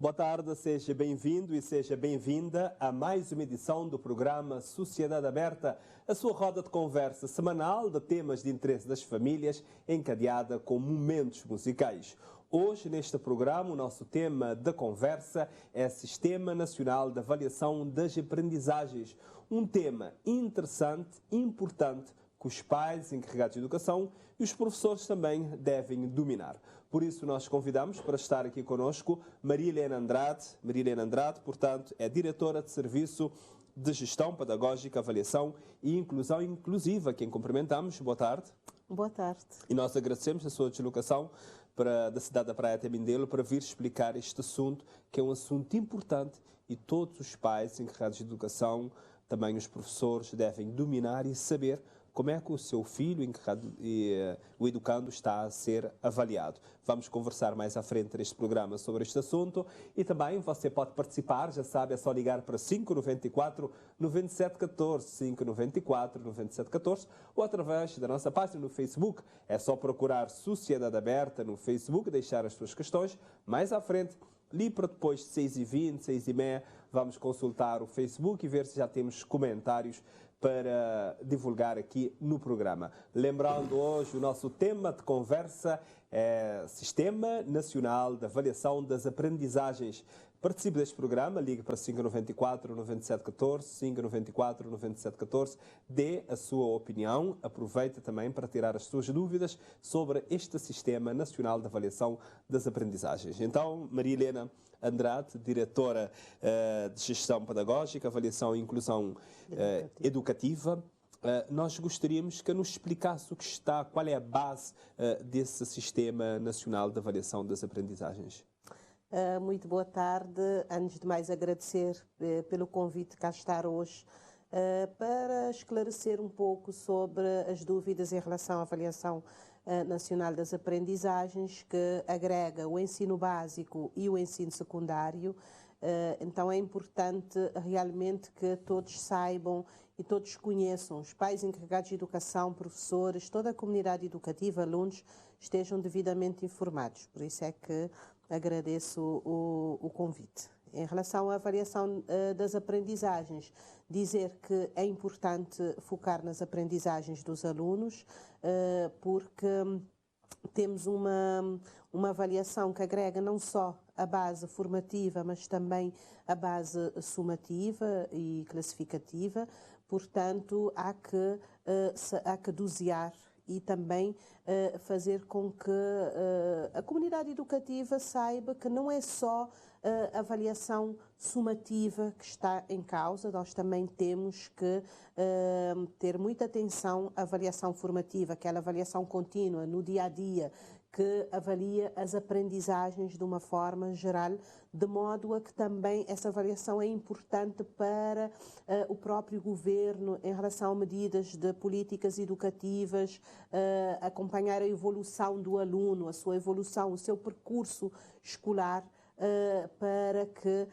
Boa tarde, seja bem-vindo e seja bem-vinda a mais uma edição do programa Sociedade Aberta, a sua roda de conversa semanal de temas de interesse das famílias, encadeada com momentos musicais. Hoje, neste programa, o nosso tema de conversa é Sistema Nacional de Avaliação das Aprendizagens. Um tema interessante, importante, que os pais encarregados de educação e os professores também devem dominar. Por isso, nós convidamos para estar aqui conosco Maria Helena Andrade. Maria Helena Andrade, portanto, é diretora de Serviço de Gestão Pedagógica, Avaliação e Inclusão Inclusiva, quem cumprimentamos. Boa tarde. Boa tarde. E nós agradecemos a sua deslocação da cidade da Praia até Mindelo para vir explicar este assunto, que é um assunto importante e todos os pais encarregados de educação, também os professores, devem dominar e saber como é que o seu filho, o educando, está a ser avaliado. Vamos conversar mais à frente neste programa sobre este assunto e também você pode participar, já sabe, é só ligar para 594-9714, 594-9714 ou através da nossa página no Facebook. É só procurar Sociedade Aberta no Facebook, deixar as suas questões. Mais à frente, ali para depois de 6h20, 6h30, vamos consultar o Facebook e ver se já temos comentários para divulgar aqui no programa. Lembrando hoje o nosso tema de conversa é Sistema Nacional de Avaliação das Aprendizagens. Participe deste programa, ligue para 594-9714, 594-9714, dê a sua opinião, aproveite também para tirar as suas dúvidas sobre este Sistema Nacional de Avaliação das Aprendizagens. Então, Maria Helena Andrade, diretora de Gestão Pedagógica, Avaliação e Inclusão Educativa, nós gostaríamos que nos explicasse o que está, qual é a base desse Sistema Nacional de Avaliação das Aprendizagens. Muito boa tarde. Antes de mais, agradecer pelo convite de cá estar hoje para esclarecer um pouco sobre as dúvidas em relação à avaliação nacional das aprendizagens, que agrega o ensino básico e o ensino secundário. Então é importante realmente que todos saibam e todos conheçam, os pais encarregados de educação, professores, toda a comunidade educativa, alunos, estejam devidamente informados. Por isso é que agradeço o convite. Em relação à avaliação das aprendizagens, dizer que é importante focar nas aprendizagens dos alunos, porque temos uma avaliação que agrega não só a base formativa, mas também a base sumativa e classificativa. Portanto, há que dosear e também fazer com que a comunidade educativa saiba que não é só a avaliação sumativa que está em causa, nós também temos que ter muita atenção à avaliação formativa, aquela avaliação contínua, no dia-a-dia, que avalia as aprendizagens de uma forma geral, de modo a que também essa avaliação é importante para o próprio governo em relação a medidas de políticas educativas, acompanhar a evolução do aluno, a sua evolução, o seu percurso escolar, para que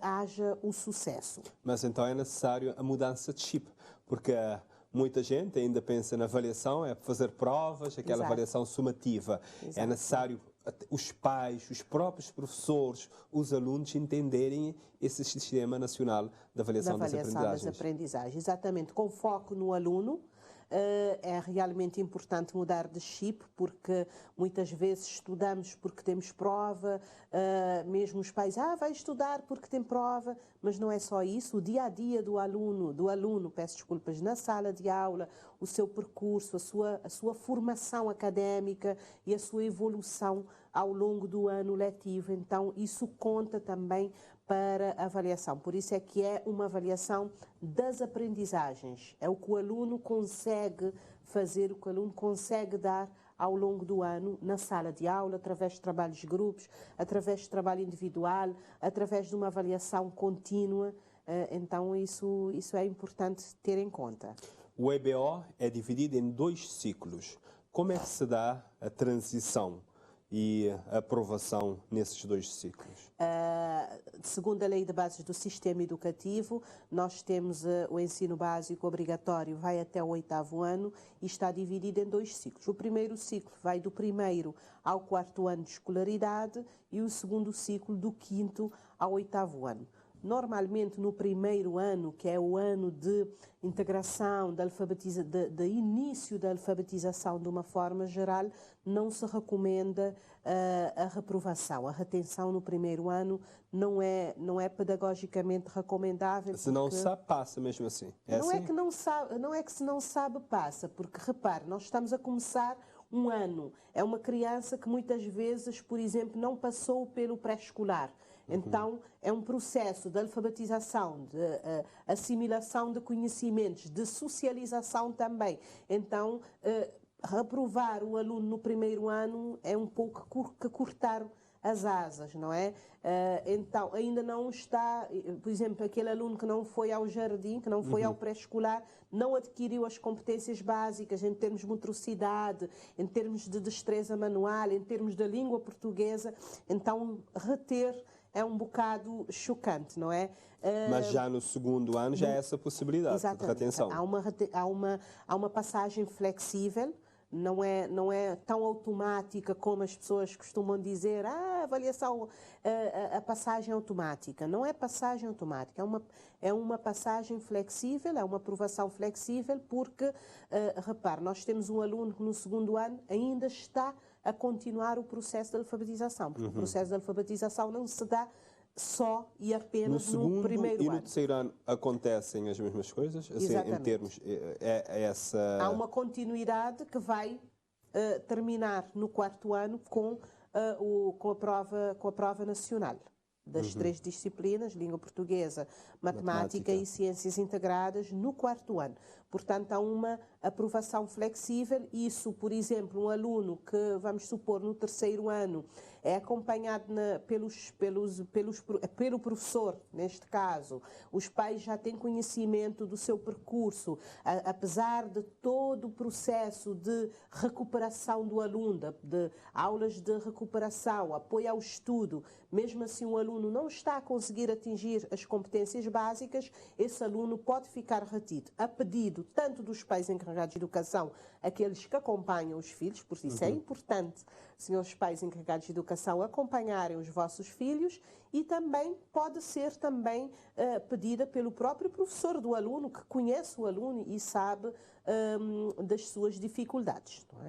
haja o sucesso. Mas então é necessário a mudança de chip, porque muita gente ainda pensa na avaliação, é fazer provas, aquela Exato. Avaliação sumativa. Exato. É necessário os pais, os próprios professores, os alunos entenderem esse Sistema Nacional de Avaliação, das Aprendizagens. Exatamente, com foco no aluno. É realmente importante mudar de chip, porque muitas vezes estudamos porque temos prova, mesmo os pais, vai estudar porque tem prova, mas não é só isso. O dia-a-dia do aluno, peço desculpas, na sala de aula, o seu percurso, a sua formação académica e a sua evolução ao longo do ano letivo. Então, isso conta também para a avaliação. Por isso é que é uma avaliação das aprendizagens. É o que o aluno consegue fazer, o que o aluno consegue dar ao longo do ano, na sala de aula, através de trabalhos de grupos, através de trabalho individual, através de uma avaliação contínua. Então, isso é importante ter em conta. O EBO é dividido em 2 ciclos. Como é que se dá a transição e aprovação nesses 2 ciclos? Segundo a Lei de Bases do Sistema Educativo, nós temos o ensino básico obrigatório, vai até o 8º ano e está dividido em 2 ciclos. O primeiro ciclo vai do 1º ao 4º ano de escolaridade e o segundo ciclo do 5º ao 8º ano. Normalmente, no primeiro ano, que é o ano de integração, de início da alfabetização de uma forma geral, não se recomenda a reprovação. A retenção no primeiro ano não é pedagogicamente recomendável. Se não sabe, passa mesmo assim. Não é que se não sabe, passa, porque, repare, nós estamos a começar um ano. É uma criança que muitas vezes, por exemplo, não passou pelo pré-escolar. Então, é um processo de alfabetização, de assimilação de conhecimentos, de socialização também. Então, reprovar o aluno no primeiro ano é um pouco que cortar as asas, não é? Então, ainda não está, por exemplo, aquele aluno que não foi ao jardim, que não foi ao pré-escolar, não adquiriu as competências básicas em termos de motricidade, em termos de destreza manual, em termos da língua portuguesa. Então, reter é um bocado chocante, não é? Mas já no segundo ano já há essa possibilidade de retenção. Há uma passagem flexível, não é tão automática como as pessoas costumam dizer, a avaliação, a passagem automática. Não é passagem automática, é uma passagem flexível, é uma aprovação flexível, porque, repare, nós temos um aluno que no segundo ano ainda está a continuar o processo de alfabetização, porque o processo de alfabetização não se dá só e apenas no primeiro ano. E no terceiro ano acontecem as mesmas coisas? Assim, em termos, há uma continuidade que vai terminar no 4º ano com a prova nacional das 3 disciplinas, língua portuguesa, matemática e ciências integradas, no 4º ano. Portanto, há uma aprovação flexível. Isso, por exemplo, um aluno que, vamos supor, no 3º ano, é acompanhado pelo professor, neste caso. Os pais já têm conhecimento do seu percurso, apesar de todo o processo de recuperação do aluno, de aulas de recuperação, apoio ao estudo. Mesmo assim, o aluno não está a conseguir atingir as competências básicas, esse aluno pode ficar retido, a pedido tanto dos pais encarregados de educação, aqueles que acompanham os filhos, por isso é importante, senhores pais encarregados de educação, acompanharem os vossos filhos, e também pode ser pedida pelo próprio professor do aluno, que conhece o aluno e sabe das suas dificuldades. Não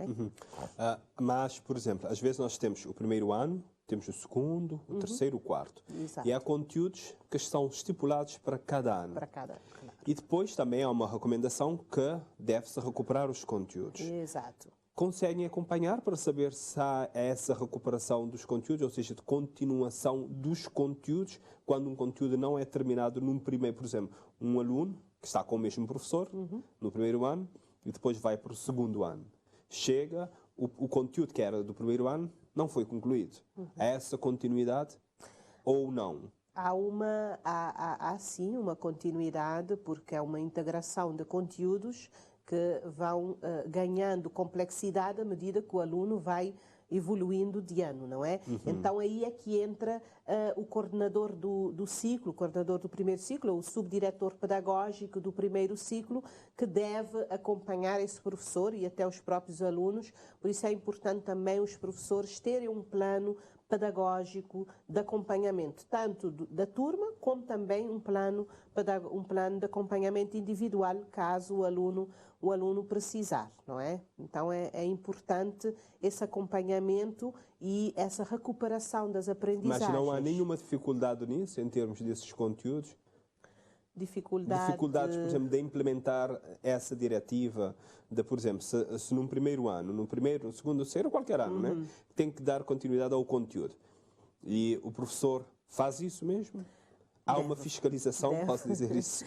é? Mas, por exemplo, às vezes nós temos o primeiro ano, temos o segundo, o terceiro, o 4º. Exato. E há conteúdos que são estipulados para cada ano. Claro. E depois também há uma recomendação que deve-se recuperar os conteúdos. Exato. Conseguem acompanhar para saber se há essa recuperação dos conteúdos, ou seja, de continuação dos conteúdos, quando um conteúdo não é terminado num primeiro, por exemplo, um aluno que está com o mesmo professor no primeiro ano e depois vai para o segundo ano. Chega, o conteúdo que era do primeiro ano não foi concluído. Há essa continuidade ou não? Há sim uma continuidade, porque é uma integração de conteúdos que vão ganhando complexidade à medida que o aluno vai evoluindo de ano, não é? Então aí é que entra o coordenador do ciclo, o coordenador do primeiro ciclo, o subdiretor pedagógico do primeiro ciclo, que deve acompanhar esse professor e até os próprios alunos. Por isso é importante também os professores terem um plano pedagógico de acompanhamento, tanto da turma, como também um plano de acompanhamento individual, caso o aluno precisar, não é? Então é importante esse acompanhamento e essa recuperação das aprendizagens. Mas não há nenhuma dificuldade nisso, em termos desses conteúdos? Dificuldades, por exemplo, de implementar essa diretiva, por exemplo, se num primeiro ano, no segundo, no terceiro, qualquer ano, né, tem que dar continuidade ao conteúdo. E o professor faz isso mesmo? Há uma fiscalização, posso dizer isso?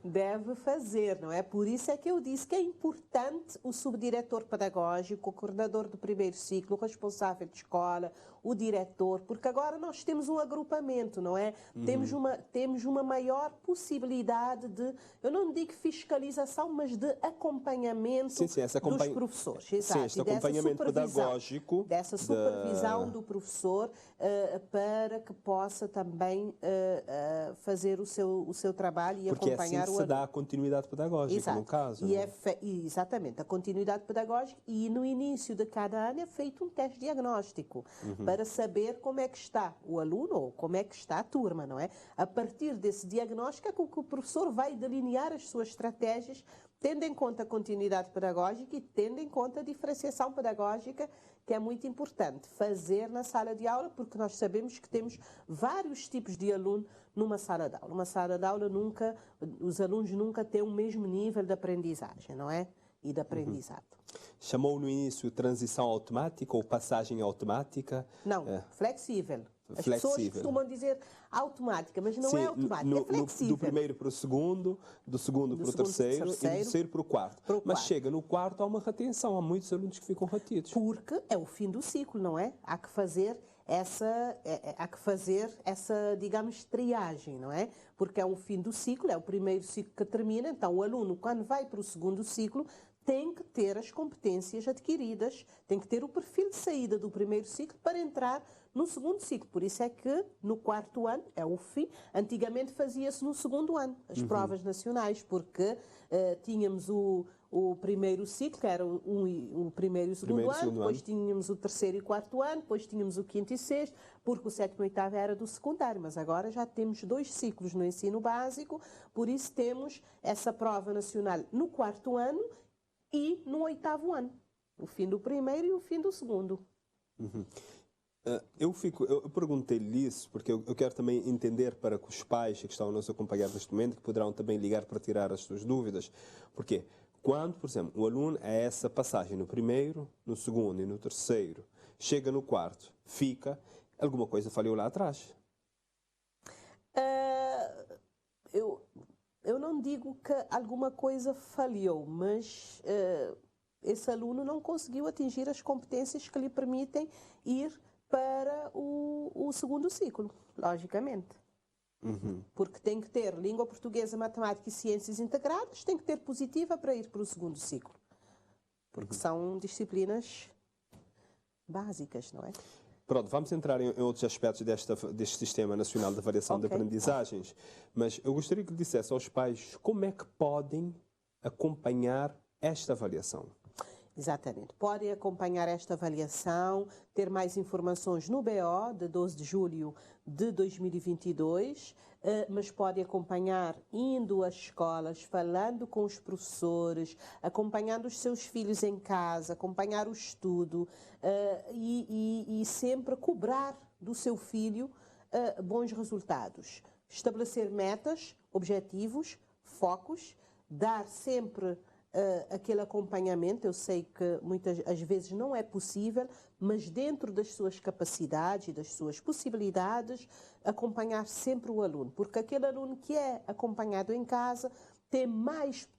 Deve fazer, não é? Por isso é que eu disse que é importante o subdiretor pedagógico, o coordenador do primeiro ciclo, o responsável de escola, o diretor, porque agora nós temos um agrupamento, não é? Temos uma maior possibilidade de, eu não digo fiscalização, mas de acompanhamento dos professores. Exato. Sim, este acompanhamento pedagógico. Dessa supervisão do professor para que possa também fazer o seu trabalho e porque acompanhar assim que se dá a continuidade pedagógica, exato. no caso. Exatamente, a continuidade pedagógica, e no início de cada ano é feito um teste diagnóstico para saber como é que está o aluno ou como é que está a turma, não é? A partir desse diagnóstico é que o professor vai delinear as suas estratégias, tendo em conta a continuidade pedagógica e tendo em conta a diferenciação pedagógica, que é muito importante fazer na sala de aula, porque nós sabemos que temos vários tipos de aluno numa sala de aula. Uma sala de aula os alunos nunca têm o mesmo nível de aprendizagem, não é? E de aprendizado. Chamou no início transição automática ou passagem automática? Não, flexível. As pessoas costumam dizer automática, mas não é automática, é flexível. Do primeiro para o segundo, do segundo para o terceiro e do terceiro para o quarto. Mas chega no quarto, há uma retenção, há muitos alunos que ficam retidos. Porque é o fim do ciclo, não é? Há que fazer essa, digamos, triagem, não é? Porque é o fim do ciclo, é o primeiro ciclo que termina, então o aluno, quando vai para o segundo ciclo, tem que ter as competências adquiridas, tem que ter o perfil de saída do primeiro ciclo para entrar no segundo ciclo. Por isso é que no quarto ano é o fim. Antigamente fazia-se no segundo ano, as provas nacionais, porque tínhamos o primeiro ciclo, que era o primeiro e o segundo ano, depois tínhamos o terceiro e quarto ano, depois tínhamos o quinto e sexto, porque o sétimo e oitavo era do secundário, mas agora já temos 2 ciclos no ensino básico, por isso temos essa prova nacional no quarto ano e no 8º ano, o fim do primeiro e o fim do segundo. Eu perguntei-lhe isso porque eu quero também entender para que os pais que estão a nos acompanhar neste momento, que poderão também ligar para tirar as suas dúvidas, porque quando, por exemplo, o aluno é essa passagem no primeiro, no segundo e no terceiro, chega no quarto, alguma coisa falhou lá atrás. Eu não digo que alguma coisa falhou, mas esse aluno não conseguiu atingir as competências que lhe permitem ir para o segundo ciclo, logicamente. Porque tem que ter língua portuguesa, matemática e ciências integradas, tem que ter positiva para ir para o segundo ciclo. Porque são disciplinas básicas, não é? Pronto, vamos entrar em outros aspectos deste Sistema Nacional de Avaliação de Aprendizagens, mas eu gostaria que lhe dissesse aos pais como é que podem acompanhar esta avaliação. Exatamente. Podem acompanhar esta avaliação, ter mais informações no BO, de 12 de julho de 2022, mas podem acompanhar indo às escolas, falando com os professores, acompanhando os seus filhos em casa, acompanhar o estudo e sempre cobrar do seu filho bons resultados. Estabelecer metas, objetivos, focos, dar sempre aquele acompanhamento. Eu sei que muitas às vezes não é possível, mas dentro das suas capacidades e das suas possibilidades, acompanhar sempre o aluno, porque aquele aluno que é acompanhado em casa tem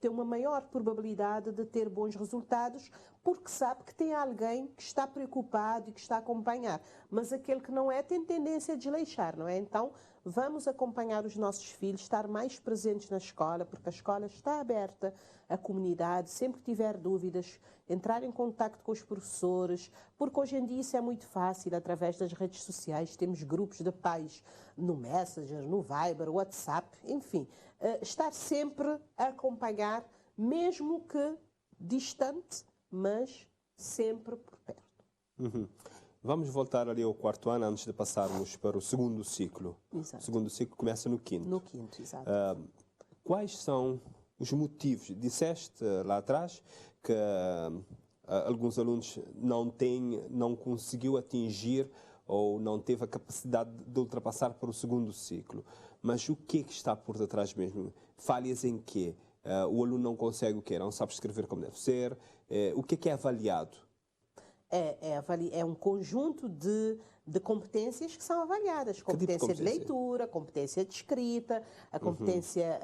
uma maior probabilidade de ter bons resultados, porque sabe que tem alguém que está preocupado e que está a acompanhar. Mas aquele que não é tem tendência a desleixar, não é? Então, vamos acompanhar os nossos filhos, estar mais presentes na escola, porque a escola está aberta à comunidade, sempre que tiver dúvidas, entrar em contacto com os professores, porque hoje em dia isso é muito fácil, através das redes sociais, temos grupos de pais no Messenger, no Viber, WhatsApp, enfim, estar sempre a acompanhar, mesmo que distante, mas sempre por perto. Vamos voltar ali ao quarto ano antes de passarmos para o segundo ciclo. Exato. O segundo ciclo começa no quinto. No quinto, exato. Quais são os motivos? Disseste lá atrás que alguns alunos não conseguiu atingir ou não teve a capacidade de ultrapassar para o segundo ciclo. Mas o que é que está por detrás mesmo? Falhas em quê? O aluno não consegue o quê? Não sabe escrever como deve ser? O que é avaliado? É um conjunto de competências que são avaliadas. Competência de leitura, competência de escrita, a competência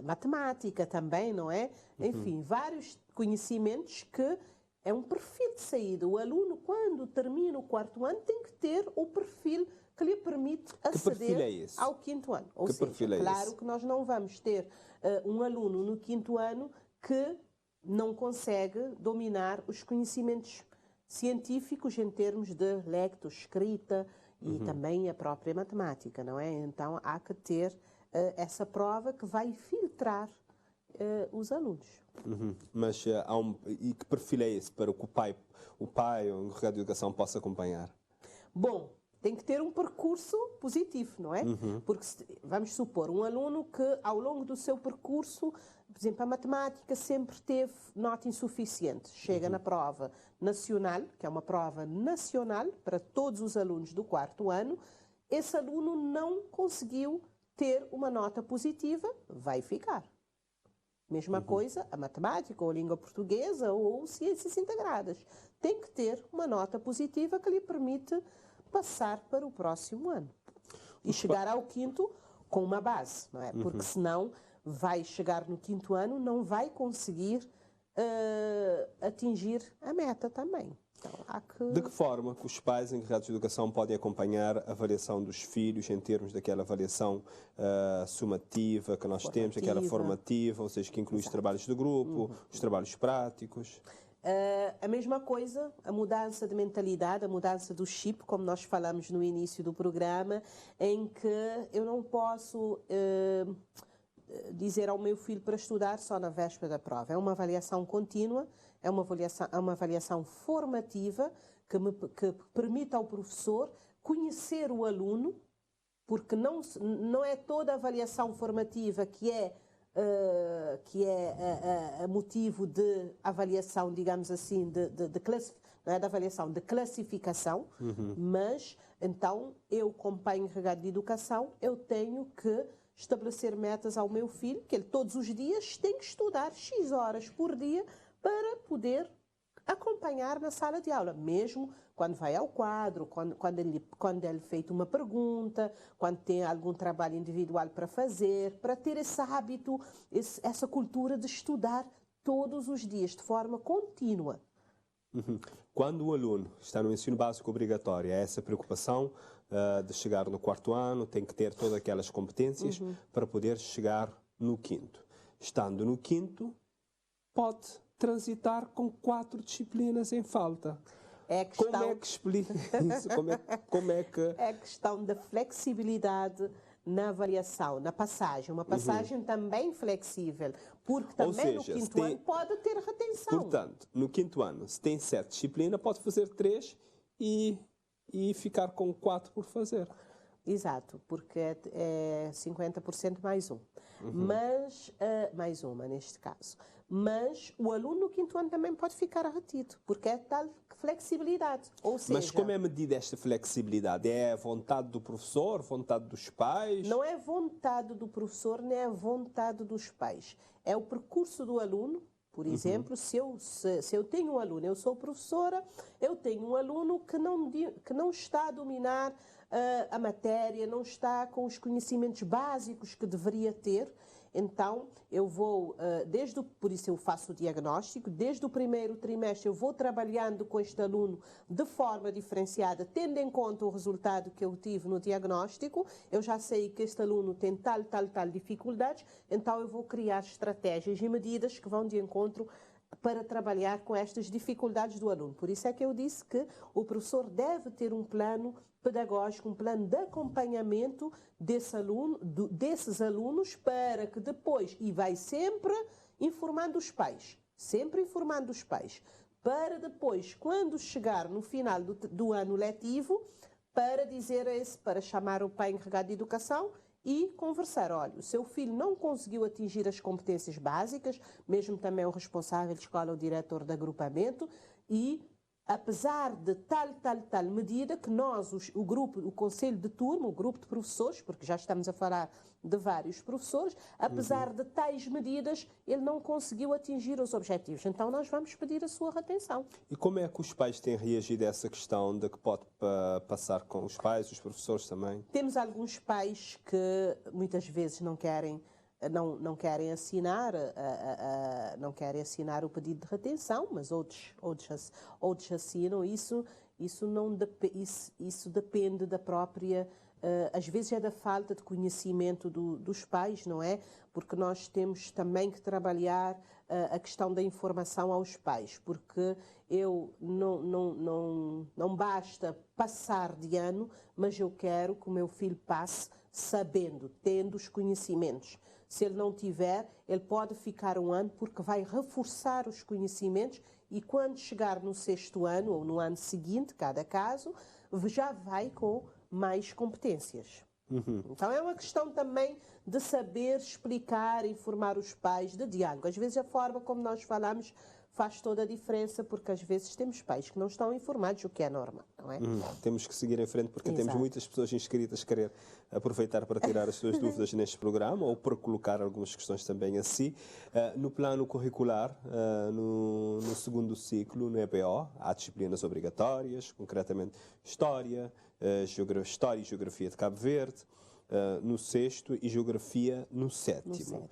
matemática também, não é? Enfim, vários conhecimentos que é um perfil de saída. O aluno, quando termina o 4º ano, tem que ter o perfil que lhe permite aceder ao 5º ano. Ou seja, claro que nós não vamos ter um aluno no 5º ano que não consegue dominar os conhecimentos científicos em termos de lecto, escrita e também a própria matemática, não é? Então há que ter essa prova que vai filtrar os alunos. Mas e que perfil é esse para que o pai ou o encarregado de educação possa acompanhar? Bom, tem que ter um percurso positivo, não é? Porque vamos supor, um aluno que ao longo do seu percurso, por exemplo, a matemática sempre teve nota insuficiente. Chega na prova nacional, que é uma prova nacional para todos os alunos do 4º ano, esse aluno não conseguiu ter uma nota positiva, vai ficar. Mesma coisa, a matemática, ou a língua portuguesa, ou ciências integradas. Tem que ter uma nota positiva que lhe permite passar para o próximo ano. E chegar ao 5º com uma base, não é? Porque senão vai chegar no 5º ano, não vai conseguir atingir a meta também. Então, De que forma que os pais encarregados de educação podem acompanhar a avaliação dos filhos em termos daquela avaliação sumativa que nós temos, aquela formativa, ou seja, que inclui os trabalhos de grupo, os trabalhos práticos? A mesma coisa, a mudança de mentalidade, a mudança do chip, como nós falamos no início do programa, em que eu não posso dizer ao meu filho para estudar só na véspera da prova. É uma avaliação contínua, é uma avaliação formativa que permite ao professor conhecer o aluno, porque não é toda a avaliação formativa que é motivo de avaliação, digamos assim, não é de avaliação, de classificação, mas então eu, como pai encarregado de educação, eu tenho que estabelecer metas ao meu filho, que ele todos os dias tem que estudar X horas por dia para poder acompanhar na sala de aula, mesmo quando vai ao quadro, quando é feita uma pergunta, quando tem algum trabalho individual para fazer, para ter esse hábito, essa cultura de estudar todos os dias, de forma contínua. Quando o aluno está no ensino básico obrigatório, há essa preocupação de chegar no 4º ano, tem que ter todas aquelas competências para poder chegar no 5º. Estando no 5º, pode transitar com 4 disciplinas em falta. Como é que explica isso? Como é que... É a questão da flexibilidade na avaliação, na passagem. Uma passagem também flexível, porque também no 5º ano pode ter retenção. Portanto, no 5º ano, se tem 7 disciplinas, pode fazer 3 e ficar com 4 por fazer. Exato, porque é 50% mais um. Mas, mais uma neste caso. Mas o aluno no 5º ano também pode ficar retido, porque é tal flexibilidade. Ou seja, mas como é medida esta flexibilidade? É a vontade do professor, vontade dos pais? Não é vontade do professor, nem é vontade dos pais. É o percurso do aluno. Por exemplo, se eu tenho um aluno, eu sou professora, eu tenho um aluno que não está a dominar a matéria, não está com os conhecimentos básicos que deveria ter, então eu vou, por isso eu faço o diagnóstico, desde o 1º trimestre eu vou trabalhando com este aluno de forma diferenciada, tendo em conta o resultado que eu tive no diagnóstico, eu já sei que este aluno tem tal dificuldades, então eu vou criar estratégias e medidas que vão de encontro para trabalhar com estas dificuldades do aluno. Por isso é que eu disse que o professor deve ter um plano pedagógico, um plano de acompanhamento desses alunos para que depois, e vai sempre informando os pais, para depois, quando chegar no final do ano letivo, para chamar o pai encarregado de educação e conversar. Olha, o seu filho não conseguiu atingir as competências básicas, mesmo também o responsável de escola, o diretor de agrupamento, e apesar de tal medida que nós, o grupo, o conselho de turma, o grupo de professores, porque já estamos a falar de vários professores, apesar de tais medidas, ele não conseguiu atingir os objetivos. Então nós vamos pedir a sua retenção. E como é que os pais têm reagido a essa questão de que pode passar com os pais, os professores também? Temos alguns pais que muitas vezes não querem assinar, não querem assinar o pedido de retenção, mas outros assinam. Isso depende da própria, às vezes é da falta de conhecimento dos pais, não é? Porque nós temos também que trabalhar a questão da informação aos pais, porque não basta passar de ano, mas eu quero que o meu filho passe sabendo, tendo os conhecimentos. Se ele não tiver, ele pode ficar um ano porque vai reforçar os conhecimentos e quando chegar no 6º ano ou no ano seguinte, cada caso, já vai com mais competências. Então é uma questão também de saber explicar, informar os pais, de diálogo. Às vezes a forma como nós falamos faz toda a diferença, porque às vezes temos pais que não estão informados, o que é normal, não é? Temos que seguir em frente, porque Exato. temos muitas pessoas inscritas a querer aproveitar para tirar as suas dúvidas neste programa ou para colocar algumas questões também a si. No plano curricular, no 2º ciclo, no EBO, há disciplinas obrigatórias, concretamente História, História e Geografia de Cabo Verde, no 6º e Geografia no 7º.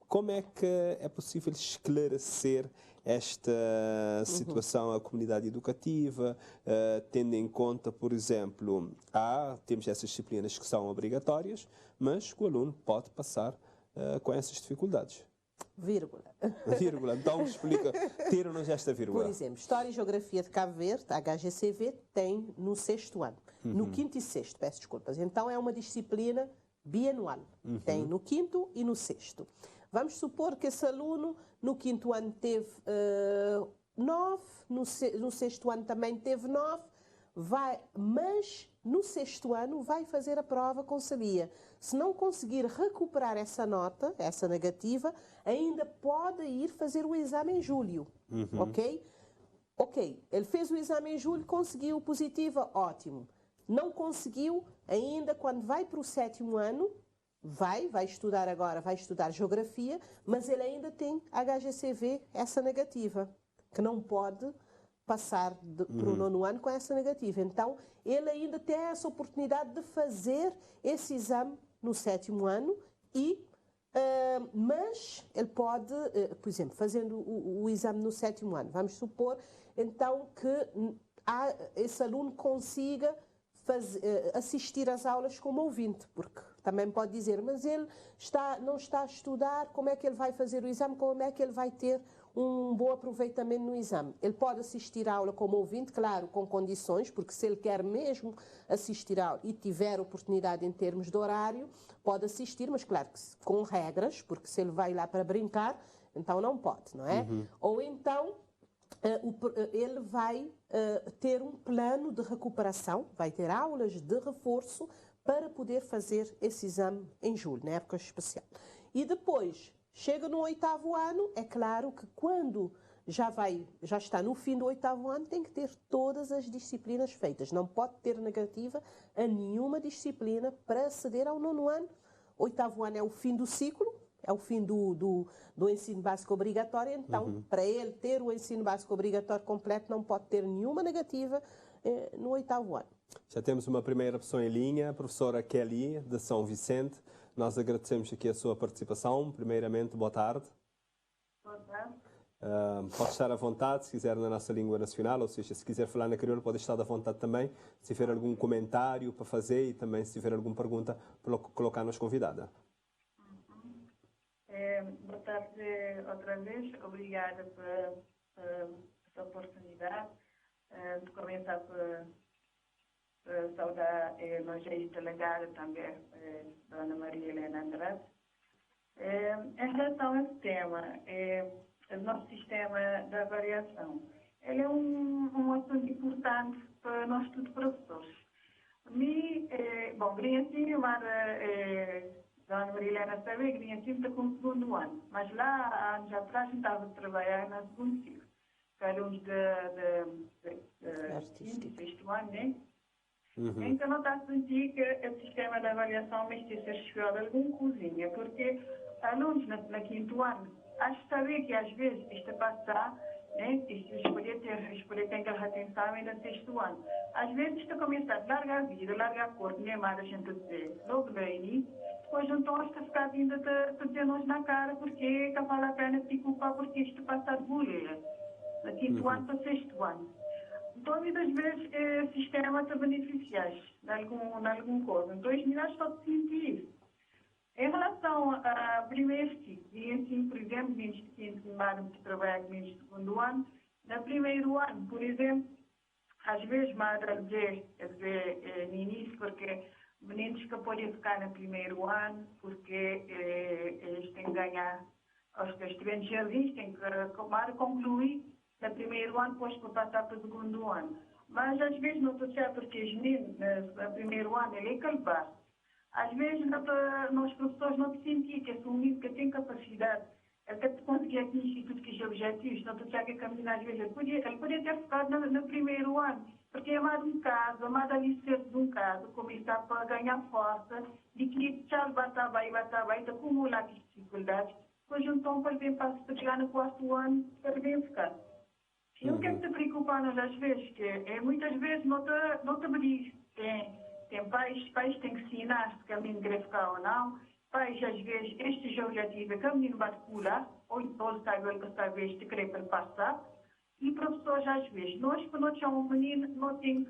Como é que é possível esclarecer esta situação à comunidade educativa, tendo em conta, por exemplo, temos essas disciplinas que são obrigatórias, mas o aluno pode passar com essas dificuldades? Vírgula. Vírgula. Então, explica, tira-nos esta vírgula. Por exemplo, História e Geografia de Cabo Verde, a HGCV, tem no 6º ano. No 5º e 6º, peço desculpas. Então, é uma disciplina bianual. Tem no 5º e no 6º. Vamos supor que esse aluno no 5º ano teve 9, no 6º ano também teve 9, mas no 6º ano vai fazer a prova com sabia. Se não conseguir recuperar essa nota, essa negativa, ainda pode ir fazer o exame em julho, ok? Ok, ele fez o exame em julho, conseguiu positiva, ótimo. Não conseguiu, ainda quando vai para o 7º ano, vai estudar agora, vai estudar Geografia, mas ele ainda tem HGCV, essa negativa, que não pode passar para o 9º ano com essa negativa. Então, ele ainda tem essa oportunidade de fazer esse exame no 7º ano, mas ele pode, por exemplo, fazendo o exame no 7º ano, vamos supor, então, que esse aluno consiga assistir às aulas como ouvinte, porque também pode dizer, mas ele não está a estudar, como é que ele vai fazer o exame, como é que ele vai ter um bom aproveitamento no exame. Ele pode assistir à aula como ouvinte, claro, com condições, porque se ele quer mesmo assistir à aula e tiver oportunidade em termos de horário, pode assistir, mas claro, que com regras, porque se ele vai lá para brincar, então não pode, não é? Ou então ele vai ter um plano de recuperação, vai ter aulas de reforço para poder fazer esse exame em julho, na época especial. E depois, chega no 8º ano, é claro que quando já está no fim do 8º ano, tem que ter todas as disciplinas feitas. Não pode ter negativa a nenhuma disciplina para aceder ao 9º ano. 8º ano é o fim do ciclo, é o fim do ensino básico obrigatório, então, para ele ter o ensino básico obrigatório completo, não pode ter nenhuma negativa no 8º ano. Já temos uma primeira pessoa em linha, a professora Kelly, de São Vicente. Nós agradecemos aqui a sua participação. Primeiramente, boa tarde. Boa tarde. Pode estar à vontade, se quiser, na nossa língua nacional, ou seja, se quiser falar na crioula, pode estar à vontade também. Se tiver algum comentário para fazer e também se tiver alguma pergunta, para colocar-nos convidada. Boa tarde outra vez. Obrigada por essa oportunidade de começar por saudar a nossa delegada também, Dona Maria Helena Andrade. Em relação a esse tema, o nosso sistema de avaliação, ele é um assunto importante para nós todos professores. Queria assim, Dona Maria Helena sabe, queria assim, está com o 2º ano, mas lá, há anos atrás, estava a trabalhar no 2º ciclo. alunos de sexto ano, né? Então, não está a sentir que o sistema de avaliação vai ser escola de alguma coisinha, porque alunos na quinto ano, acho que saber que às vezes isto passar, né? Isto poder ter aquela atenção ainda no sexto ano. Às vezes isto começa a largar a vida, largar a cor, nem mais a gente dizer, logo no início, depois então está a ficar vindo a dizer nós na cara, porque que vale a pena te culpar porque isto passa de boleia, no quinto ano para sexto ano. Então, muitas vezes, o sistema te beneficia de alguma coisa. Então, os meninos só sentir isso. Em relação a primeiro ciclo, e assim, por exemplo, meninos de quinto ano que trabalham com meninos de segundo ano, no primeiro ano, por exemplo, às vezes, madre a dizer no início, porque meninos que podem ficar no primeiro ano, porque eles têm que ganhar, os que estiverem jardins têm que concluir no primeiro ano, depois para passar para o segundo ano. Mas às vezes não estou certo porque os meninos no primeiro ano ele é calvar. Às vezes nós professores não te sentimos que é um menino que tem capacidade, até conseguir atingir tudo que os objetivos, não estou certo que caminhar às vezes. Ele podia ter ficado no primeiro ano, porque é mais um caso, é mais alicerce de um caso, começar para ganhar força, de que já vai bem, de acumular as dificuldades, depois então para chegar no quarto ano, para bem ficar. E o que é que te preocupa às vezes? Que muitas vezes não te diz. Tem pais têm que ensinar se o menino quer ficar ou não. Pais, às vezes, estes objetivos que o menino vai pular, ou então ele sabe que esta vez te querer para passar. E professores, às vezes, nós, quando nós chamamos um menino, não tem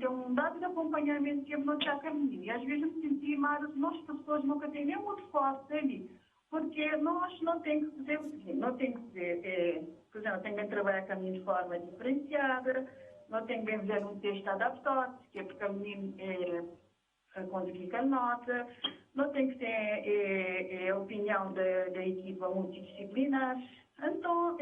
um dado de acompanhamento que não tem aquele menino. E às vezes eu me senti mal, nós professores nunca têm nem muito forte ali. Porque nós não temos que dizer o seguinte, não tem que dizer, por exemplo, tem que trabalhar com a menina de forma diferenciada, não tem que fazer um texto adaptado, que é porque o menino conseguir aquela nota, não tem que ter a opinião da equipa multidisciplinar, então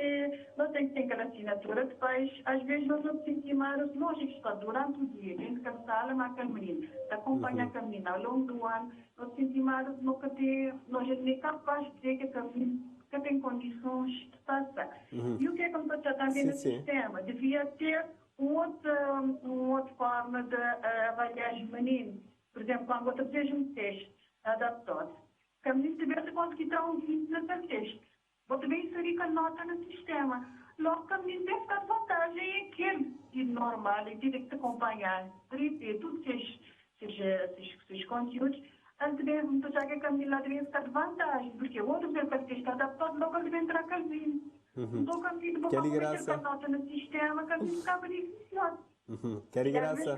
não tem que ter aquela assinatura de pais, às vezes nós não sentimos, nós que está durante o dia, dentro da sala, mas aquele menino, de acompanhar aquele menino ao longo do ano, nós sentimos nunca ter, nós não é capaz de dizer que aquele menino que tem condições de passar. E o que é que está também no sistema? Devia ter uma outra forma de avaliar os meninos. Por exemplo, quando você fez um teste adaptado, que a menina tivesse conseguido dar um 20 naquele teste, você vai inserir a nota no sistema. Logo que a menina deve dar vantagem é aquele de normal, e tem que te acompanhar, ter todos esses conteúdos, antes mesmo de achar que a menina deve estar de vantagem, porque o outro vez que ele está adaptado, logo ele deve entrar calvinho. Então, a menina vai meter a nota no sistema, que a menina fica beneficiada. Quer graça.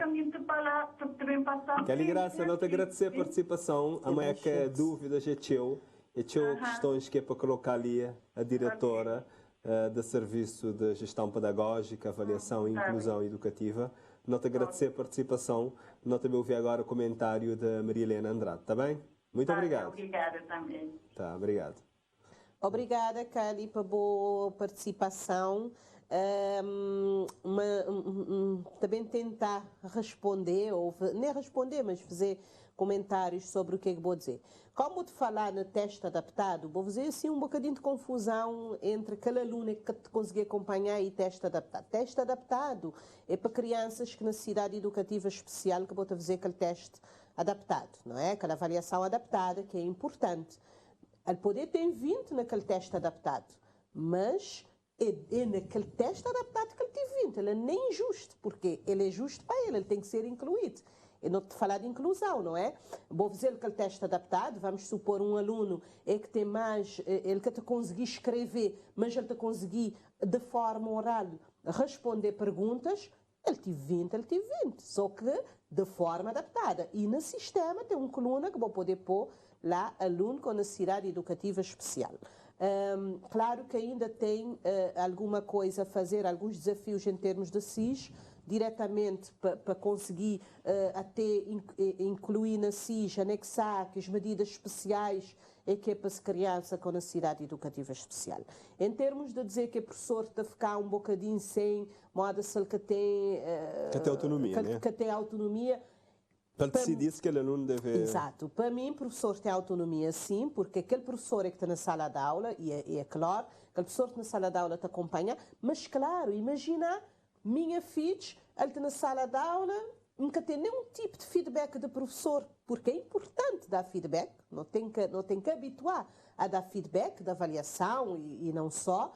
Quer graça, não te agradecer a participação. A minha dúvidas é teu. Questões que é para colocar ali a diretora do Serviço de Gestão Pedagógica, Avaliação e Inclusão Educativa. Não te agradecer a participação. Não te ouvir agora o comentário da Maria Helena Andrade, está bem? Muito obrigado. Obrigada também. Tá, obrigado. Obrigada, Cali, pela boa participação. Também tentar responder, ou nem responder, mas fazer comentários sobre o que é que vou dizer. Como te falar no teste adaptado, vou fazer assim um bocadinho de confusão entre aquele aluno que te conseguir acompanhar e teste adaptado. Teste adaptado é para crianças que necessidade educativa especial, que vou te fazer aquele teste adaptado, não é? Aquela avaliação adaptada que é importante. Ele poder ter 20 naquele teste adaptado, mas é naquele teste adaptado que ele tem 20. Ele é nem justo, porque ele é justo para ele tem que ser incluído. Eu não te falar de inclusão, não é? Vou dizer que ele teste adaptado, vamos supor um aluno que tem mais, ele que te conseguir escrever, mas ele te conseguir de forma oral responder perguntas, ele tem 20, ele tem 20, só que de forma adaptada. E no sistema tem uma coluna que vou poder pôr lá aluno com necessidade educativa especial. Claro que ainda tem alguma coisa a fazer, alguns desafios em termos de SIS, diretamente para conseguir até incluir na SIS, anexar que as medidas especiais é que é para criança com necessidade educativa especial. Em termos de dizer que o professor está a ficar um bocadinho sem modo que tem autonomia, né? Que tem autonomia, Para decidir se aquele aluno deve... Exato. Para mim, o professor tem autonomia, sim, porque aquele professor é que está na sala de aula, e é claro, aquele professor que na sala de aula te acompanha, mas claro, imagina, minha filha, ele está na sala de aula, nunca tem nenhum tipo de feedback do professor, porque é importante dar feedback, não tem que habituar a dar feedback da avaliação e não só.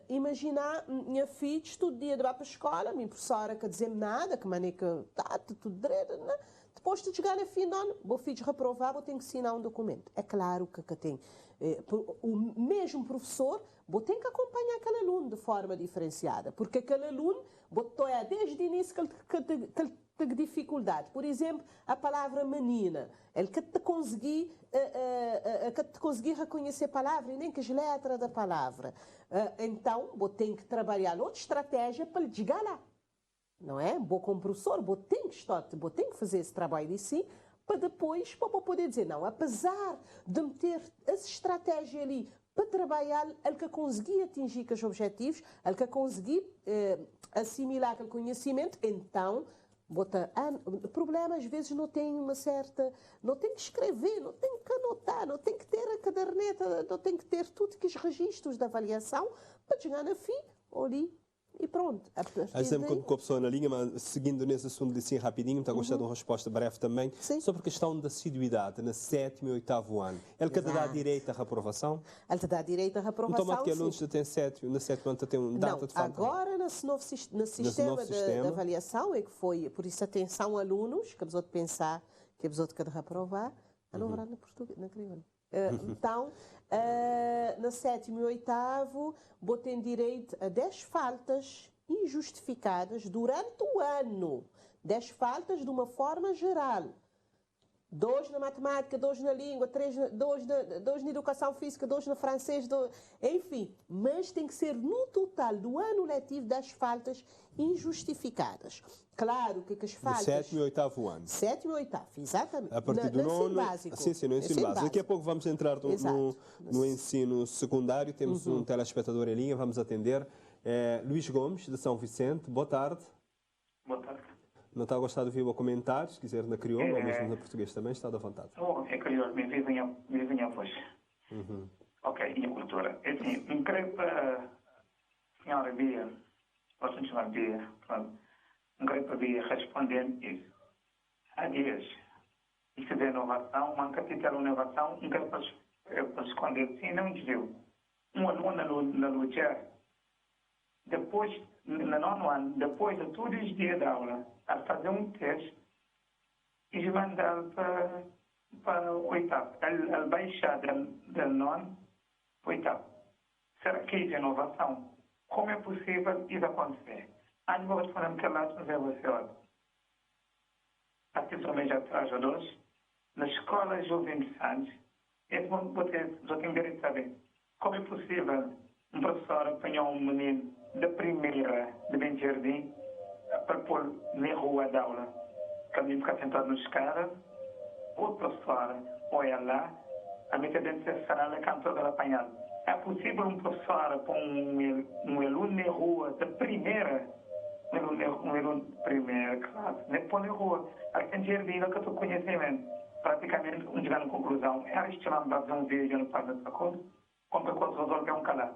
Imaginar minha filha todo dia de ir para a escola, minha professora que dizer-me nada, que maneira está tudo direito, né? Depois de chegar no fim do ano, vou filho reprovar, vou ter que assinar um documento. É claro que tem. O mesmo professor, vou ter que acompanhar aquele aluno de forma diferenciada, porque aquele aluno, botou desde o início que ele tem dificuldade. Por exemplo, a palavra menina. Ele que te conseguir reconhecer a palavra e nem que as letras da palavra. Então, vou ter que trabalhar outra estratégia para lhe chegar lá. Não é? Vou como professor, vou ter que fazer esse trabalho de si, para depois para poder dizer, não, apesar de meter essa estratégia ali para trabalhar, ele que conseguir atingir aqueles objetivos, ele que conseguir assimilar aquele conhecimento, então, o problema às vezes não tem não tem que escrever, não tem que anotar, não tem que ter a caderneta, não tem que ter tudo que os registros de avaliação para chegar no fim, ali. E pronto. Há sempre com a pessoa na linha, mas seguindo nesse assunto de assim rapidinho, está a gostar de uma resposta breve também, Sim. sobre a questão da assiduidade, no 7º e 8º ano. Ele que te dá direito à reprovação? Ele te dá direito à reprovação, então, que alunos já têm no 7º ano tem um data de falta? Agora, no sistema de avaliação, é que foi, por isso, atenção, alunos, que a pensar que a pessoa de reprovar, a não na português, na crioulo. Então, no 7º e 8º, vou ter direito a 10 faltas injustificadas durante o ano. 10 faltas de uma forma geral. 2 na matemática, 2 na língua, 2 na educação física, 2 no francês, enfim. Mas tem que ser no total do ano letivo 10 faltas injustificadas. Claro que as faltas... Do 7º e 8º ano. 7º e 8º, exatamente. A partir do nono... Básico. Sim, no ensino básico. Daqui a pouco vamos entrar no ensino secundário. Temos um telespectador em linha, vamos atender. Luís Gomes, de São Vicente. Boa tarde. Boa tarde. Não está a gostar de ouvir o comentário, se quiser na crioulo ou mesmo na português também, está à vontade. É crioulo, me vem a voz. Ok, e a cultura. É assim, não creio para a senhora Bia, posso me chamar Bia, pronto, não creio para Bia responder isso. Há dias, isso é inovação, uma capital inovação, não creio para esconder, sim, não desviou. Um aluno na luta, depois, no 9º ano, depois de todos os dias de aula, a fazer um teste e mandar para o 8º. Ele baixar do 9º para o 8º. Será que isso é inovação? Como é possível isso acontecer? Antes vou responder que lá não é você, olha. Aqui também já traz a dois. Na escola Jovem de Santos, eu tenho direito de saber como é possível um professor apanhar um menino da primeira de bem jardim para pôr na rua de aula. Que ele fica sentado na escada, o professor olha lá, a meter dentro da sala, cantor apanhado. É possível um professor pôr um aluno na rua da primeira, um aluno de primeira classe, nem pôr na rua. Aqui tem jardim, que eu estou conhecimento. Praticamente, chegar na conclusão, era estimado para fazer um vídeo no Parque da Coisa, como que quando resolver um calar.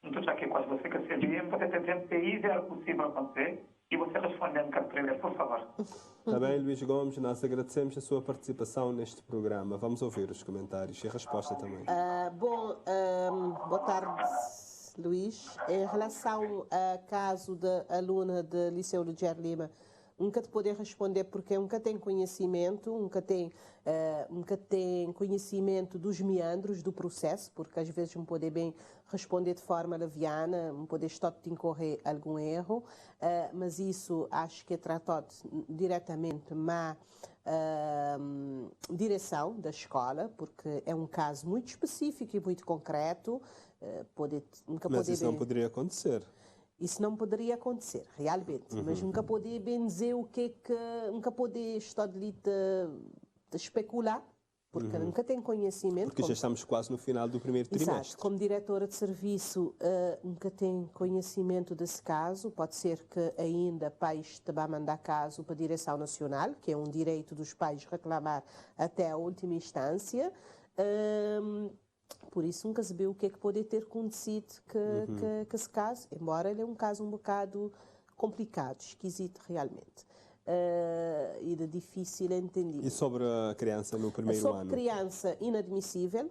Então, já que quase você que sabia, você tem tempo para isso, era possível acontecer, e você respondendo cá primeiro, por favor. Está bem, Luís Gomes, nós agradecemos a sua participação neste programa. Vamos ouvir os comentários e a resposta também. Boa tarde, Luís. Em relação ao caso da aluna do Liceu Luger Lima, nunca te poder responder porque nunca tem conhecimento, nunca tem conhecimento dos meandros do processo, porque às vezes não pode bem responder de forma leviana, não pode estar de incorrer algum erro, mas isso acho que é tratado diretamente na direção da escola, porque é um caso muito específico e muito concreto. Mas isso não poderia acontecer. Isso não poderia acontecer, realmente. Mas nunca poderia bem dizer o que é que... Nunca poderia estar ali de especular porque nunca tem conhecimento. Porque já estamos quase no final do primeiro trimestre. Exato. Como diretora de serviço, nunca tem conhecimento desse caso. Pode ser que ainda pais te vá mandar caso para a Direção Nacional, que é um direito dos pais reclamar até a última instância. Por isso nunca se viu o que é que pode ter acontecido que esse caso, embora ele é um caso um bocado complicado, esquisito realmente. E de difícil entender. E sobre a criança no primeiro ano? Sobre criança, inadmissível.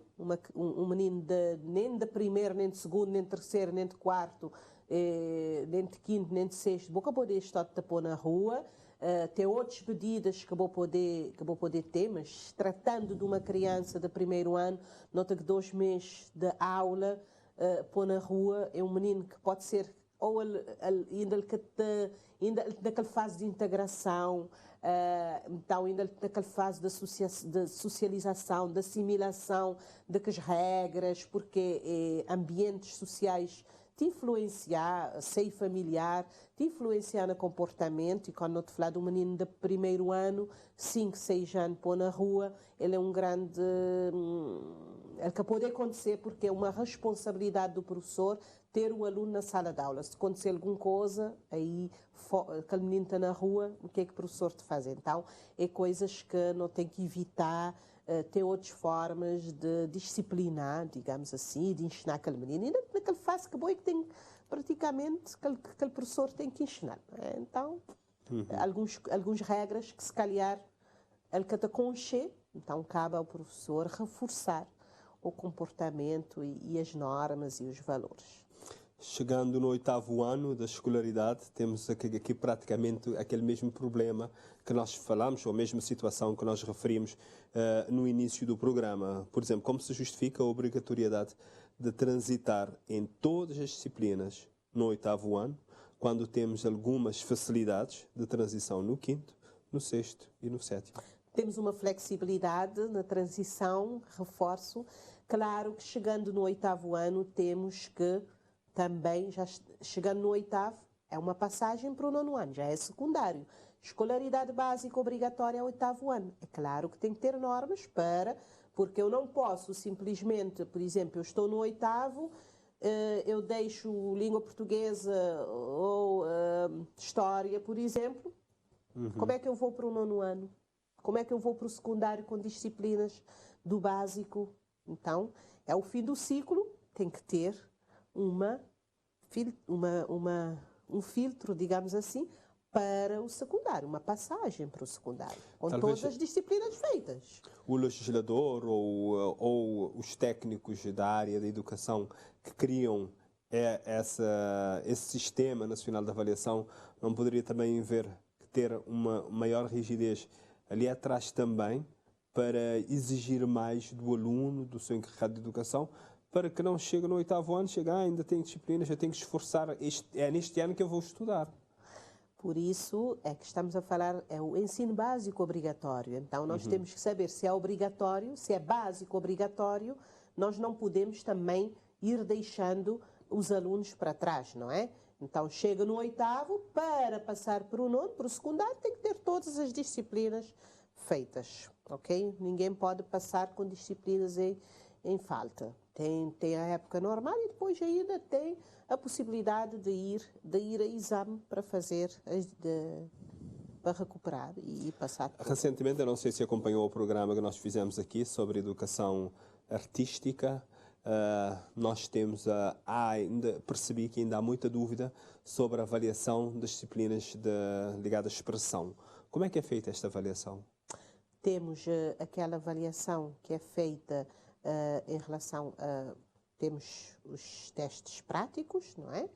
Um menino nem de primeiro, nem de segundo, nem de terceiro, nem de quarto, nem de quinto, nem de sexto, vou poder estar de pôr na rua. Tem outras medidas que vou poder ter, mas tratando de uma criança de primeiro ano, nota que 2 meses de aula, pôr na rua, é um menino que pode ser ou ainda naquela fase de integração, então ainda naquela fase de socialização, de assimilação das regras, porque ambientes sociais te influenciar, seio familiar, te influenciar no comportamento. E quando eu te falo de um menino de primeiro ano, 5, 6 anos, pôr na rua, ele é um grande... É que pode acontecer porque é uma responsabilidade do professor ter o aluno na sala de aula. Se acontecer alguma coisa, aí aquele menino está na rua, o que é que o professor te faz? Então, é coisas que não tem que evitar, ter outras formas de disciplinar, digamos assim, de ensinar aquele menino. E naquele fase que que tem praticamente aquele professor tem que ensinar. Então, algumas regras que se calhar ele que te conche, então cabe ao professor reforçar o comportamento e as normas e os valores. Chegando no 8º ano da escolaridade, temos aqui praticamente aquele mesmo problema que nós falamos, ou a mesma situação que nós referimos no início do programa. Por exemplo, como se justifica a obrigatoriedade de transitar em todas as disciplinas no 8º ano, quando temos algumas facilidades de transição no 5º, no 6º e no 7º? Temos uma flexibilidade na transição, reforço. Claro que chegando no 8º ano temos que também, já chegando no 8º, é uma passagem para o 9º ano, já é secundário. Escolaridade básica obrigatória é o 8º ano. É claro que tem que ter normas porque eu não posso simplesmente, por exemplo, eu estou no 8º, eu deixo língua portuguesa ou história, por exemplo. Como é que eu vou para o 9º ano? Como é que eu vou para o secundário com disciplinas do básico? Então, é o fim do ciclo, tem que ter um filtro, digamos assim, para o secundário, uma passagem para o secundário, com Talvez todas as disciplinas feitas. O legislador ou os técnicos da área da educação que criam esse sistema nacional de avaliação não poderia também ter uma maior rigidez ali atrás também para exigir mais do aluno, do seu encarregado de educação, para que não chegue no 8º ano, ainda tem disciplinas, já tenho que esforçar, é neste ano que eu vou estudar. Por isso é que estamos a falar, é o ensino básico obrigatório. Então nós temos que saber se é obrigatório, se é básico obrigatório, nós não podemos também ir deixando os alunos para trás, não é? Então chega no 8º, para passar para o 9º, para o secundário, tem que ter todas as disciplinas feitas, ok? Ninguém pode passar com disciplinas em falta. Tem a época normal e depois ainda tem a possibilidade de ir a exame para fazer, para recuperar e passar. Recentemente, eu não sei se acompanhou o programa que nós fizemos aqui sobre educação artística. Nós percebi que ainda há muita dúvida sobre a avaliação das disciplinas ligadas à expressão. Como é que é feita esta avaliação? Temos aquela avaliação que é feita em relação a... Temos os testes práticos, não é?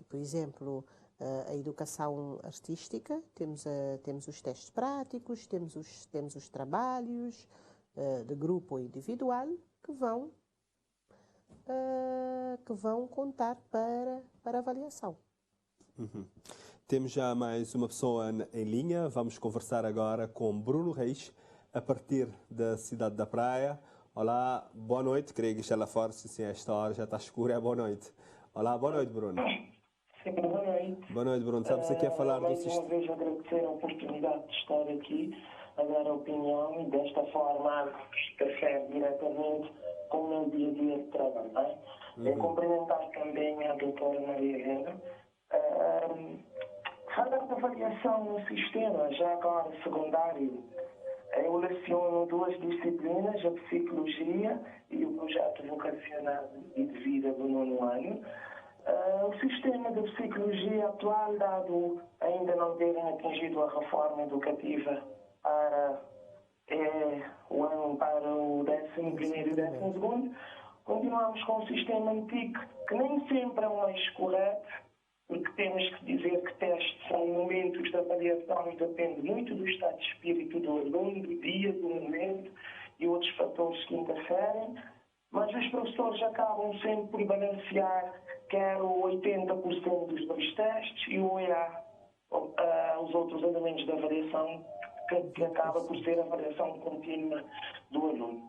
Por exemplo, a educação artística, temos os testes práticos, temos os trabalhos de grupo ou individual que vão contar para avaliação. Temos já mais uma pessoa em linha. Vamos conversar agora com Bruno Reis, a partir da cidade da Praia. Olá, boa noite. Creio que já lá fora, se a esta hora já está escuro, é boa noite. Olá, boa noite, Bruno. Sim, boa noite. Boa noite, Bruno. Estamos aqui a falar do sistema. Mais uma vez agradecer a oportunidade de estar aqui. a dar opinião e desta forma interfere diretamente com o meu dia a dia de trabalho. Não é? Cumprimentar também a doutora Maria Helena. Falar da avaliação no sistema, já agora secundário, eu leciono 2 disciplinas, a psicologia e o projeto vocacional e de vida do 9º ano. O sistema de psicologia atual, dado ainda não terem atingido a reforma educativa para o ano para o 11º e 12º, continuamos com o sistema antigo, que nem sempre é o mais correto, porque temos que dizer que testes são momentos de avaliação e depende muito do estado de espírito do aluno, do dia, do momento e outros fatores que interferem, mas os professores acabam sempre por balancear quer o 80% dos 2 testes e o EA, os outros elementos da avaliação, que acaba por ser a avaliação contínua do aluno.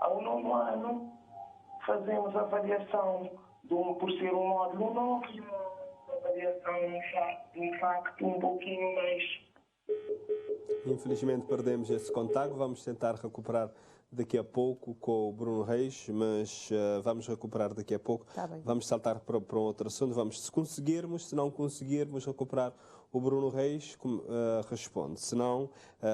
Ao 9º ano, fazemos a avaliação por ser um módulo novo e uma avaliação de impacto um pouquinho mais. Infelizmente perdemos esse contacto, vamos tentar recuperar daqui a pouco com o Bruno Reis, mas vamos recuperar daqui a pouco. Tá bem. Vamos saltar para um outro assunto, vamos, se conseguirmos, se não conseguirmos recuperar o Bruno Reis, responde. Se não,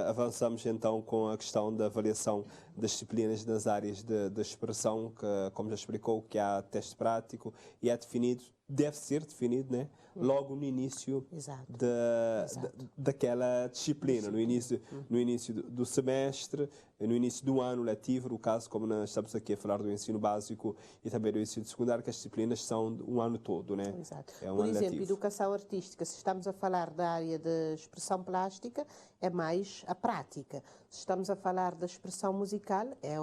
avançamos então com a questão da avaliação das disciplinas nas áreas de expressão, que, como já explicou, que há teste prático e é definido, deve ser definido, né? Logo no início daquela disciplina, no início do semestre, no início do ano letivo, no caso, como nós estamos aqui a falar do ensino básico e também do ensino secundário, que as disciplinas são um ano todo, né? Exato. Por exemplo, letivo. Educação artística, se estamos a falar da área de expressão plástica, é mais a prática. Se estamos a falar da expressão musical, é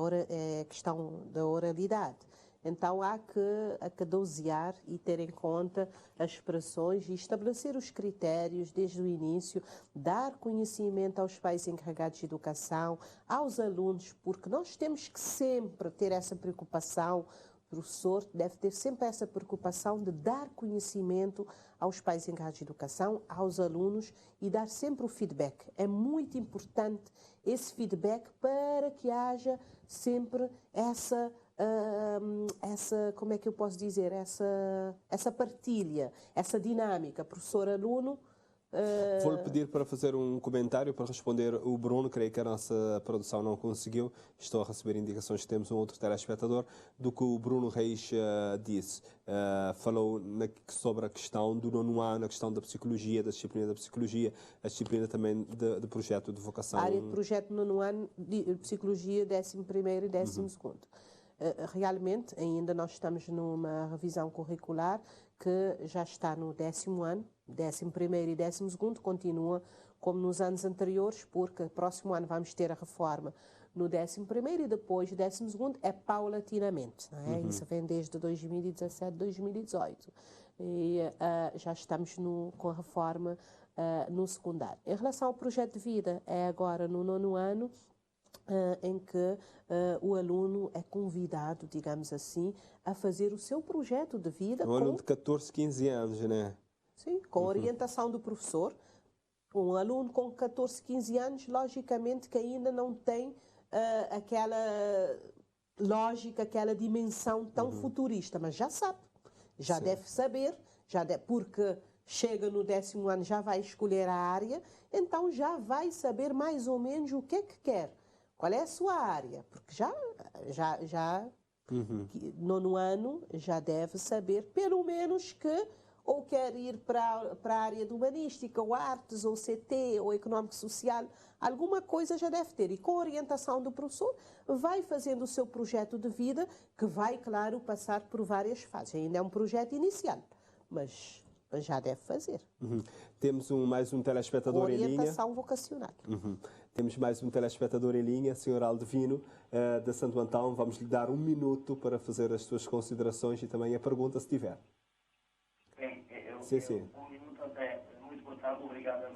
a questão da oralidade. Então há que dosear e ter em conta as expressões e estabelecer os critérios desde o início, dar conhecimento aos pais encarregados de educação, aos alunos, porque nós temos que sempre ter essa preocupação. O professor deve ter sempre essa preocupação de dar conhecimento aos pais encarregados de educação, aos alunos e dar sempre o feedback. É muito importante esse feedback para que haja sempre essa como é que eu posso dizer, essa partilha, essa dinâmica, professor-aluno. Vou-lhe pedir para fazer um comentário para responder o Bruno. Creio que a nossa produção não conseguiu. Estou a receber indicações que temos um outro telespectador do que o Bruno Reis disse. Falou sobre a questão do 9º ano, a questão da psicologia, da disciplina da psicologia, a disciplina também de projeto de vocação. A área de projeto no 9º ano, de psicologia, 11º e 12º. Realmente, ainda nós estamos numa revisão curricular que já está no 10º ano, 11º e 12º, continua como nos anos anteriores, porque no próximo ano vamos ter a reforma no 11º e depois o 12º é paulatinamente, não é? Isso vem desde 2017, 2018. E já estamos com a reforma no secundário. Em relação ao projeto de vida, é agora no 9º ano, em que o aluno é convidado, digamos assim, a fazer o seu projeto de vida. Um aluno de 14, 15 anos, né? Sim, com a orientação do professor. Um aluno com 14, 15 anos, logicamente que ainda não tem aquela lógica, aquela dimensão tão futurista, mas já sabe, já deve saber, porque chega no 10º ano, já vai escolher a área, então já vai saber mais ou menos o que é que quer. Qual é a sua área? Porque já 9º ano já deve saber, pelo menos que ou quer ir para a área de humanística, ou artes, ou CT, ou económico-social, alguma coisa já deve ter. E com a orientação do professor, vai fazendo o seu projeto de vida, que vai, claro, passar por várias fases. Ainda é um projeto inicial, mas já deve fazer. Temos mais um telespectador em linha. Orientação vocacional. Temos mais um telespectador em linha, Sr. Aldevino, da Santo Antão. Vamos lhe dar 1 minuto para fazer as suas considerações e também a pergunta, se tiver. Sim. 1 minuto até muito importante. Obrigado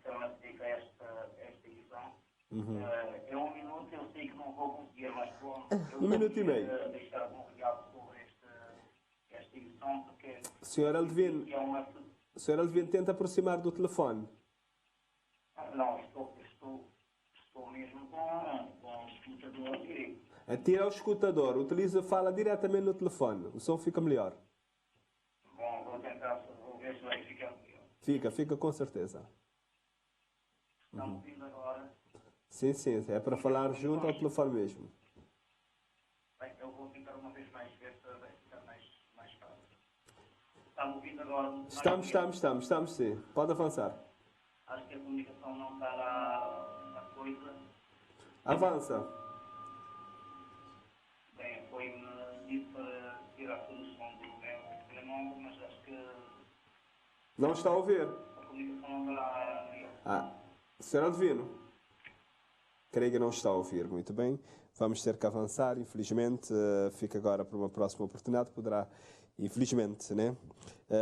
pela dedica a esta edição. É 1 minuto, eu sei que não vou conseguir, mas pronto. 1 minuto e meio. Deixar um recado sobre esta edição, porque Sr. Aldevino, tenta aproximar do telefone. Não, estou mesmo com o escutador direito. Tira o escutador, fala diretamente no telefone, o som fica melhor. Bom, vou ver se vai ficar melhor. Fica com certeza. Estão ouvindo agora? Sim, é para falar junto ao telefone mesmo. Bem, eu vou tentar uma vez mais, ver se vai ficar mais fácil. Está-me ouvindo agora? Estamos sim. Pode avançar. Acho que a comunicação não está lá a coisa. Avança. Bem, foi-me dito para tirar a solução do meu telemóvel, mas acho que Não está a ouvir. a comunicação não está... Senhor Divino. Creio que não está a ouvir muito bem. Vamos ter que avançar, infelizmente. Fica agora para uma próxima oportunidade. Poderá, infelizmente, né?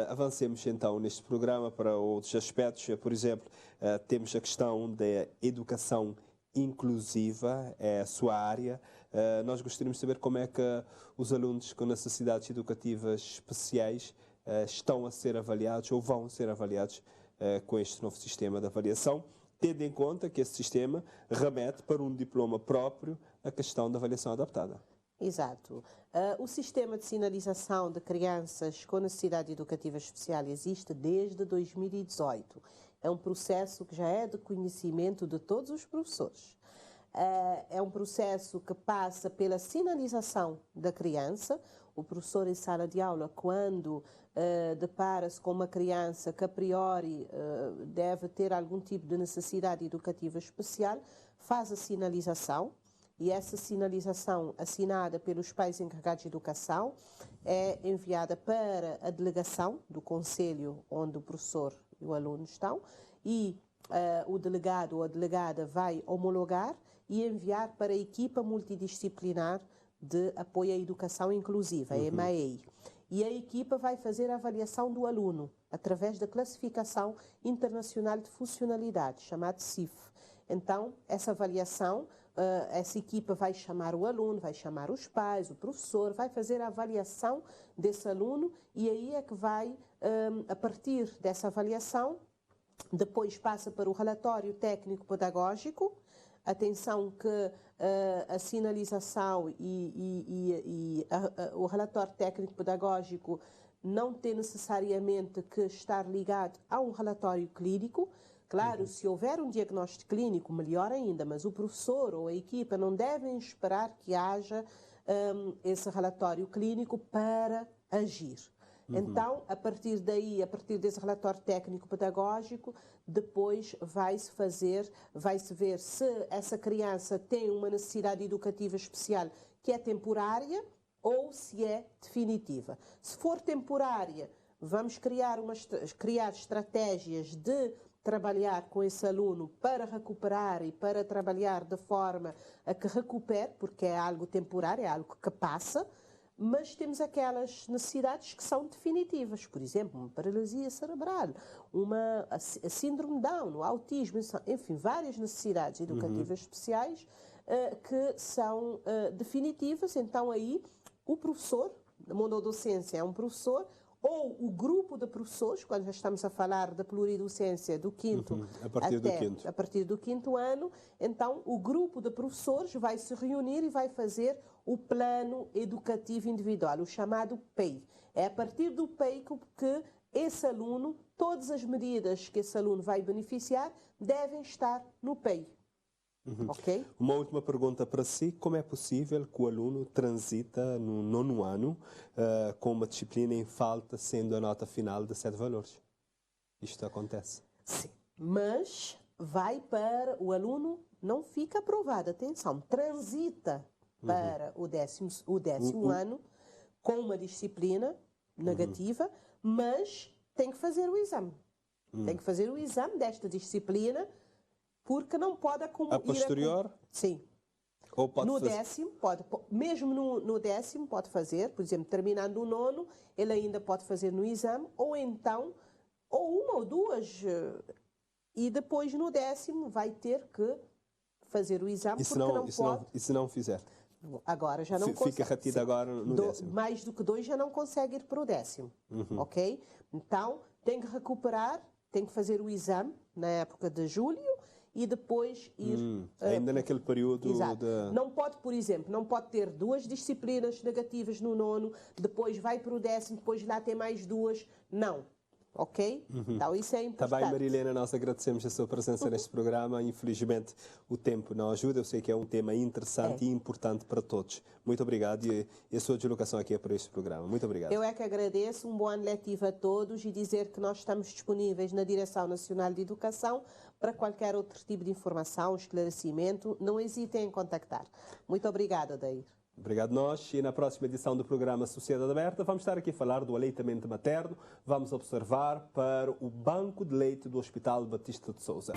Avancemos então neste programa para outros aspectos. Por exemplo, temos a questão da educação inclusiva, é a sua área. Nós gostaríamos de saber como é que os alunos com necessidades educativas especiais estão a ser avaliados ou vão ser avaliados com este novo sistema de avaliação, tendo em conta que esse sistema remete para um diploma próprio a questão da avaliação adaptada. Exato. O sistema de sinalização de crianças com necessidade educativa especial existe desde 2018. É um processo que já é de conhecimento de todos os professores. É um processo que passa pela sinalização da criança. O professor em sala de aula, quando depara-se com uma criança que a priori deve ter algum tipo de necessidade educativa especial, faz a sinalização. E essa sinalização, assinada pelos pais encarregados de educação, é enviada para a delegação do conselho onde o professor e o aluno estão, e o delegado ou a delegada vai homologar e enviar para a equipa multidisciplinar de apoio à educação inclusiva, a EMAEI. E a equipa vai fazer a avaliação do aluno através da classificação internacional de funcionalidade, chamada CIF. Então, essa avaliação, essa equipa vai chamar o aluno, vai chamar os pais, o professor, vai fazer a avaliação desse aluno e aí é que vai, a partir dessa avaliação, depois passa para o relatório técnico-pedagógico. Atenção que a sinalização e o relatório técnico-pedagógico não tem necessariamente que estar ligado a um relatório clínico. Claro, se houver um diagnóstico clínico, melhor ainda, mas o professor ou a equipa não devem esperar que haja esse relatório clínico para agir. Então, a partir daí, a partir desse relatório técnico-pedagógico, depois vai-se ver se essa criança tem uma necessidade educativa especial que é temporária ou se é definitiva. Se for temporária, vamos criar estratégias de trabalhar com esse aluno para recuperar e para trabalhar de forma a que recupere, porque é algo temporário, é algo que passa, mas temos aquelas necessidades que são definitivas, por exemplo, uma paralisia cerebral, a síndrome de Down, o autismo, enfim, várias necessidades educativas especiais que são definitivas. Então aí o professor, na monodocência é um professor, ou o grupo de professores, quando já estamos a falar da pluridocência do quinto a partir do quinto ano, então o grupo de professores vai se reunir e vai fazer o plano educativo individual, o chamado PEI. É a partir do PEI que esse aluno, todas as medidas que esse aluno vai beneficiar, devem estar no PEI. Okay? Uma última pergunta para si. Como é possível que o aluno transita no 9º ano com uma disciplina em falta, sendo a nota final de 7 valores? Isto acontece? Sim, mas o aluno não fica aprovado. Atenção, transita para o décimo ano com uma disciplina negativa, mas tem que fazer o exame. Tem que fazer o exame desta disciplina, porque não pode acumular... A posterior? Sim. Ou pode no décimo, mesmo no décimo pode fazer, por exemplo, terminando o 9º, ele ainda pode fazer no exame, ou então, ou uma ou duas, e depois no 10º vai ter que fazer o exame, porque não pode... E se não fizer? Agora já não consegue. Fica retido agora no 10º. Mais do que 2 já não consegue ir para o 10º, ok? Então, tem que recuperar, tem que fazer o exame na época de julho, e depois ir... ainda naquele período Exato. Não pode, por exemplo, não pode ter 2 disciplinas negativas no 9º, depois vai para o 10º, depois lá tem mais 2. Não. Ok? Então, isso é importante. Tá bem, Marilena, nós agradecemos a sua presença neste programa. Infelizmente, o tempo não ajuda. Eu sei que é um tema interessante e importante para todos. Muito obrigado e a sua deslocação aqui é para este programa. Muito obrigado. Eu é que agradeço. Um bom ano letivo a todos e dizer que nós estamos disponíveis na Direção Nacional de Educação para qualquer outro tipo de informação, esclarecimento. Não hesitem em contactar. Muito obrigada, Adair. Obrigado nós. E na próxima edição do programa Sociedade Aberta vamos estar aqui a falar do aleitamento materno. Vamos observar para o banco de leite do Hospital Batista de Sousa.